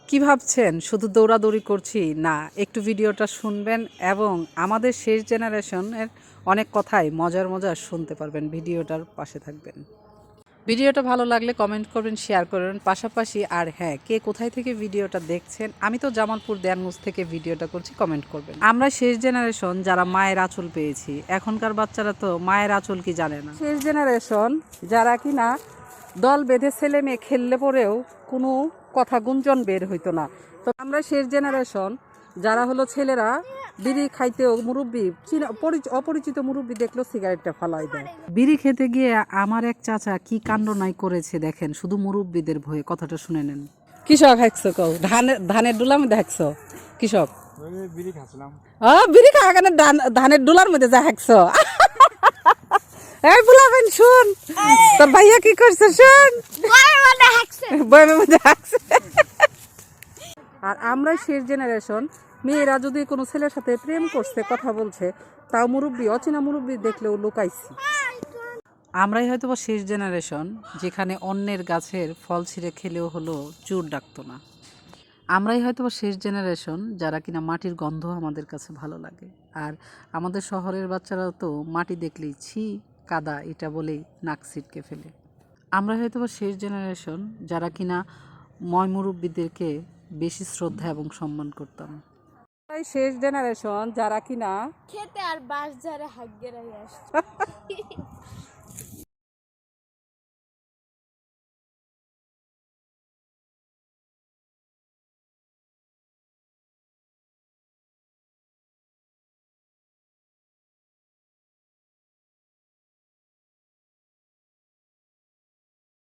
কি ভাবছেন শুধু দৌড়াদৌড়ি করছি? না, একটু ভিডিওটা শুনবেন এবং আমাদের শেষ জেনারেশনের অনেক কথাই মজার মজার শুনতে পারবেন। ভিডিওটার পাশে থাকবেন। ভিডিওটা ভালো লাগলে কমেন্ট করবেন, শেয়ার করবেন পাশাপাশি। আর হ্যাঁ, কে কোথায় থেকে ভিডিওটা দেখছেন? আমি তো জামালপুর দেয়ানগঞ্জ থেকে ভিডিওটা করছি, কমেন্ট করবেন। আমরা শেষ জেনারেশন যারা মায়ের আঁচল পেয়েছি, এখনকার বাচ্চারা তো মায়ের আঁচল কি জানে না। শেষ জেনারেশন যারা কিনা দল বেঁধে ছেলে মেয়ে খেললে পরেও কোনো কথা গুঞ্জন বের হইতো না। তো আমরা শেষ জেনারেশন যারা হলো ছেলেরা বিড়ি খাইতেও মুরব্বি অপরিচিত মুরব্বি দেখলো সিগারেটটা ফালাই দেয়। বিড়ি খেতে গিয়ে আমার এক চাচা কি কাণ্ড নাই করেছে দেখেন, শুধু মুরব্বিদের ভয়ে। কথাটা শুনে নেন। কৃষক হাঁকছো কও ধানের ডুলার মধ্যে হাঁকছো কৃষক বিড়ি খাচ্ছিলাম। বিড়ি খাওয়া কেন ধানের ডুলার মধ্যে যা হাঁকছো। এই বুলাবেন শুন, তোর ভাইয়া কি করছে শুন, বয়ের মধ্যে হাঁকছে। আর আমরাই শেষ জেনারেশন, মেয়েরা যদি কোনো ছেলের সাথে প্রেম করছে, কথা বলছে, তাও মুরব্বি অচেনা মুরব্বি দেখলেও লুকাইছি। আমরাই হয়তো বা শেষ জেনারেশন যেখানে অন্যের গাছের ফল ছিঁড়ে খেলেও হলো চোর ডাকতো না। আমরাই হয়তো বা শেষ জেনারেশন যারা কিনা মাটির গন্ধ আমাদের কাছে ভালো লাগে। আর আমাদের শহরের বাচ্চারাও তো মাটি দেখলেই ছি কাদা এটা বলেই নাক ছিটকে ফেলে। আমরা হয়তো বা শেষ জেনারেশন যারা কিনা মুরব্বিদেরকে বেশি শ্রদ্ধা এবং সম্মান করতাম। শেষ জেনারেশন যারা কিনা খেতে আর বাস যারা হাগেরাই আসছে।